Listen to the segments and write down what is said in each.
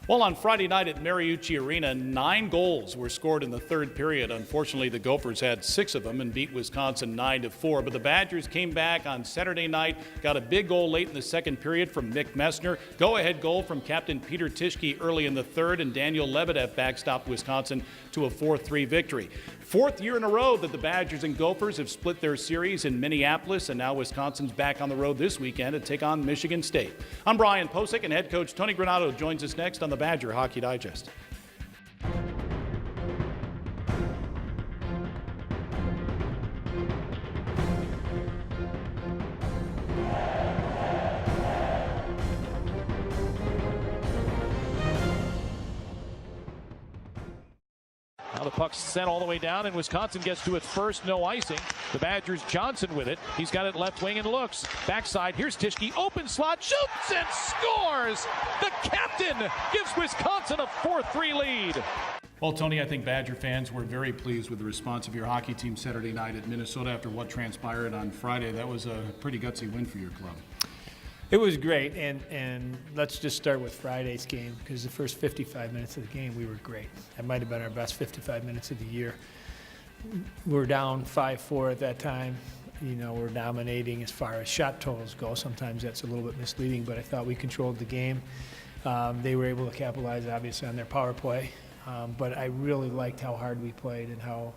Well, on Friday night at Mariucci Arena, 9 goals were scored in the third period. Unfortunately, the Gophers had 6 of them and beat Wisconsin 9-4. But the Badgers came back on Saturday night, got a big goal late in the second period from Mick Messner. Go-ahead goal from captain Peter Tischke early in the third, and Daniel Lebedev backstopped Wisconsin to a 4-3 victory. 4th year in a row that the Badgers and Gophers have split their series in Minneapolis, and now Wisconsin's back on the road this weekend to take on Michigan State. I'm Brian Posick, and head coach Tony Granato joins us next on the Badger Hockey Digest. Now the puck's sent all the way down, and Wisconsin gets to it first, no icing. The Badgers, Johnson with it. He's got it left wing and looks. Backside, here's Tischke, open slot, shoots and scores! The captain gives Wisconsin a 4-3 lead. Well, Tony, I think Badger fans were very pleased with the response of your hockey team Saturday night at Minnesota after what transpired on Friday. That was a pretty gutsy win for your club. It was great, and let's just start with Friday's game, because the first 55 minutes of the game, we were great. That might have been our best 55 minutes of the year. We were down 5-4 at that time. You know, we're dominating as far as shot totals go. Sometimes that's a little bit misleading, but I thought we controlled the game. They were able to capitalize, obviously, on their power play. But I really liked how hard we played and how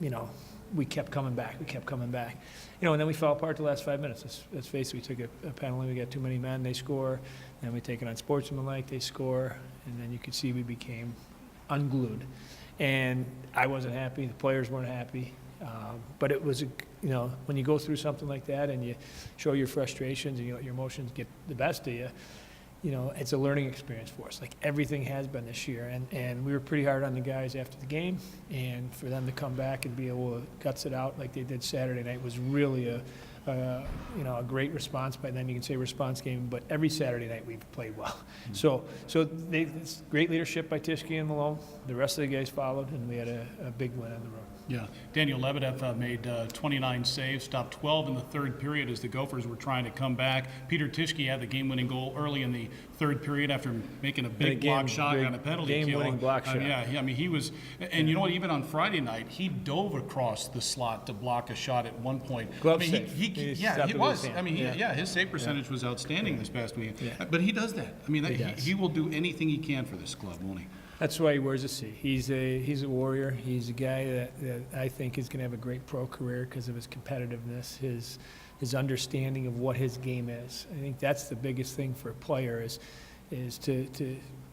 you know, we kept coming back. You know, and then we fell apart the last 5 minutes. Let's face it, we took a penalty. We got too many men. They score. Then we take it on sportsmanlike. They score. And then you could see we became unglued. And I wasn't happy. The players weren't happy. But it was, you know, when you go through something like that and you show your frustrations and you let your emotions get the best of you, you know, it's a learning experience for us, like everything has been this year. And we were pretty hard on the guys after the game, and for them to come back and be able to guts it out like they did Saturday night was really a great response. By then you can say response game, but every Saturday night we've played well. So it's great leadership by Tischke and Malone. The rest of the guys followed, and we had a big win on the road. Yeah, Daniel Lebedev made 29 saves, stopped 12 in the third period as the Gophers were trying to come back. Peter Tischke had the game-winning goal early in the third period after making a big block shot on a penalty kill. Game-winning block shot. Yeah, I mean, he was, and you know what, even on Friday night, he dove across the slot to block a shot at one point. Glove I mean, save. he was. I mean, his save percentage was outstanding this past week. Yeah. But he does that. I mean, he will do anything he can for this club, won't he? That's why he wears a C. He's a warrior. He's a guy that I think is going to have a great pro career because of his competitiveness, his understanding of what his game is. I think that's the biggest thing for a player is to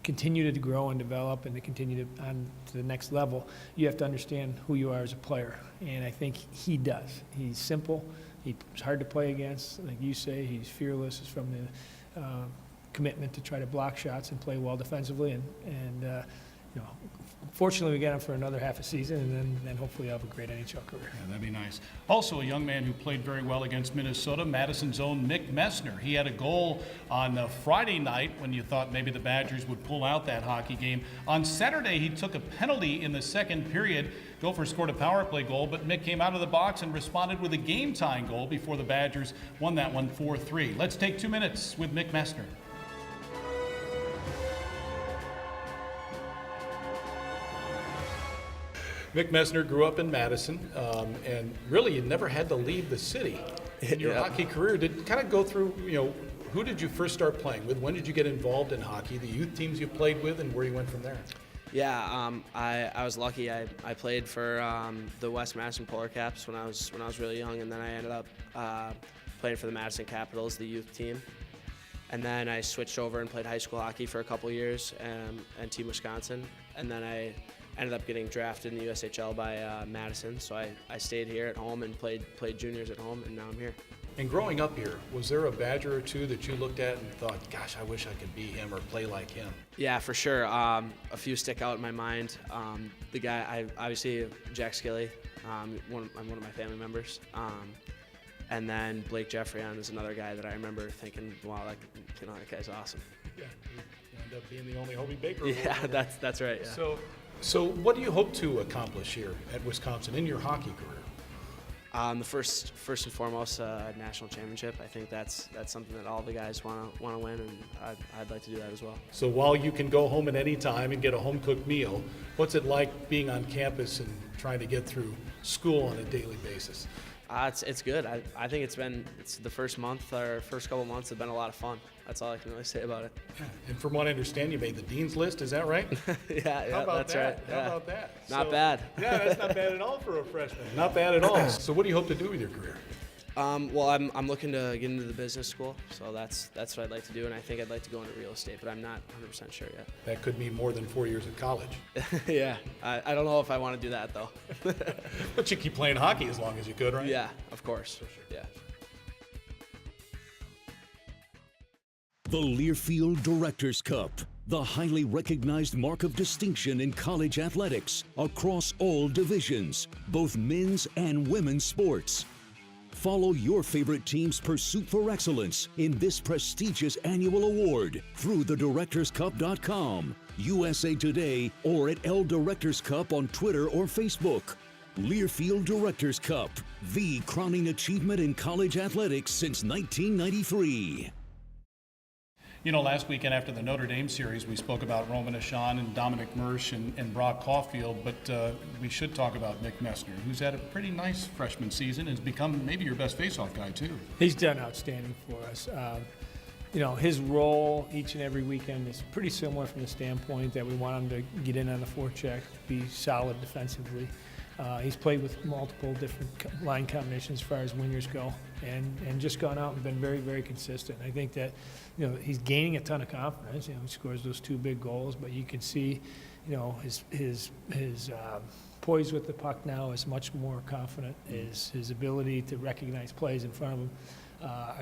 continue to grow and develop and to continue on to the next level. You have to understand who you are as a player, and I think he does. He's simple. He's hard to play against. Like you say, he's fearless. It's from the commitment to try to block shots and play well defensively, and you know, fortunately we got him for another half a season, and then hopefully he'll have a great NHL career. Yeah, that'd be nice. Also, a young man who played very well against Minnesota, Madison's own Mick Messner. He had a goal on Friday night when you thought maybe the Badgers would pull out that hockey game. On Saturday, he took a penalty in the second period. Gophers scored a power play goal, but Mick came out of the box and responded with a game-tying goal before the Badgers won that one 4-3. Let's take 2 minutes with Mick Messner. Mick Messner grew up in Madison, and really you never had to leave the city in your hockey career. Did kind of go through, you know, who did you first start playing with? When did you get involved in hockey? The youth teams you played with, and where you went from there? Yeah, I was lucky. I played for the West-Madison Polar Caps when I was really young, and then I ended up playing for the Madison Capitals, the youth team. And then I switched over and played high school hockey for a couple years and Team Wisconsin, and then I ended up getting drafted in the USHL by Madison, so I stayed here at home and played juniors at home, and now I'm here. And growing up here, was there a Badger or two that you looked at and thought, gosh, I wish I could be him or play like him? Yeah, for sure. A few stick out in my mind. The guy, obviously Jack Skilly, one of my family members. And then Blake Jeffreyon is another guy that I remember thinking, wow, that guy's awesome. Yeah, you end up being the only Hobie Baker. Yeah, that's right. Yeah. So what do you hope to accomplish here at Wisconsin in your hockey career? The first and foremost, national championship. I think that's something that all the guys want to win, and I'd like to do that as well. So while you can go home at any time and get a home-cooked meal, what's it like being on campus and trying to get through school on a daily basis? It's good. I think it's the first month or first couple months have been a lot of fun. That's all I can really say about it. And from what I understand, you made the dean's list. Is that right? yeah, How about that's that? right. How Yeah. about that? Not bad. Yeah, that's not bad at all for a freshman. Not bad at all. So what do you hope to do with your career? Well, I'm looking to get into the business school, so that's what I'd like to do, and I think I'd like to go into real estate, but I'm not 100% sure yet. That could mean more than 4 years of college. yeah, I don't know if I want to do that though. But you keep playing hockey as long as you could, right? Yeah, of course. Yeah. The Learfield Directors Cup, the highly recognized mark of distinction in college athletics across all divisions, both men's and women's sports. Follow your favorite team's pursuit for excellence in this prestigious annual award through thedirectorscup.com, USA Today, or at L Directors Cup on Twitter or Facebook. Learfield Directors Cup, the crowning achievement in college athletics since 1993. You know, last weekend after the Notre Dame series, we spoke about Roman Ashan and Dominic Mersch and Brock Caulfield, but we should talk about Mick Messner, who's had a pretty nice freshman season and has become maybe your best faceoff guy, too. He's done outstanding for us. You know, his role each and every weekend is pretty similar from the standpoint that we want him to get in on the forecheck, be solid defensively. He's played with multiple different line combinations as far as wingers go, and just gone out and been very, very consistent. I think that, you know, he's gaining a ton of confidence. You know, he scores those 2 big goals, but you can see, you know, his poise with the puck now is much more confident. His ability to recognize plays in front of him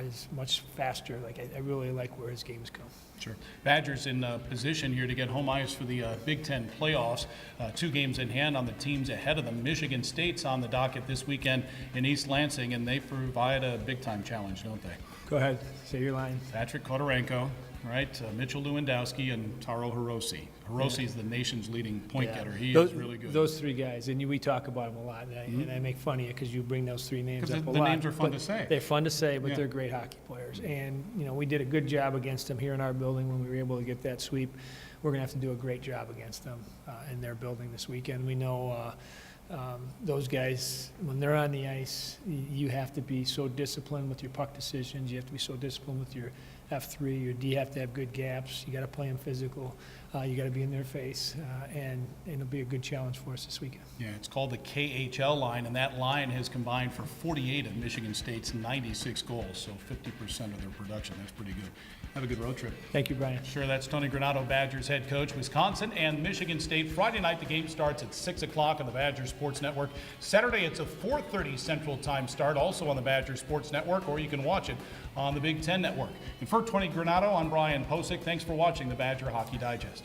is much faster. Like I really like where his game's come. Sure. Badgers in position here to get home ice for the Big Ten playoffs. 2 games in hand on the teams ahead of them. Michigan State's on the docket this weekend in East Lansing, and they provide a big-time challenge, don't they? Go ahead, say your line. Patrick Kodorenko, right? Mitchell Lewandowski and Taro Hirose. Hirose is the nation's leading point getter. He is really good. Those 3 guys, and we talk about them a lot, and I make fun of you because you bring those 3 names up a lot. The names are fun to say. They're fun to say, but they're great hockey players. And, you know, we did a good job against them here in our building when we were able to get that sweep. We're going to have to do a great job against them in their building this weekend. We know those guys, when they're on the ice, you have to be so disciplined with your puck decisions. You have to be so disciplined with your F3. Your D have to have good gaps. You got to play them physical. You got to be in their face, and it'll be a good challenge for us this weekend. Yeah, it's called the KHL line, and that line has combined for 48 of Michigan State's 96 goals, so 50% of their production. That's pretty good. Have a good road trip. Thank you, Brian. Sure, that's Tony Granato, Badgers head coach. Wisconsin and Michigan State. Friday night, the game starts at 6 o'clock on the Badgers Sports Network. Saturday, it's a 4:30 Central Time start, also on the Badgers Sports Network, or you can watch it on the Big Ten Network. And for Tony Granato, I'm Brian Posick. Thanks for watching the Badger Hockey Digest.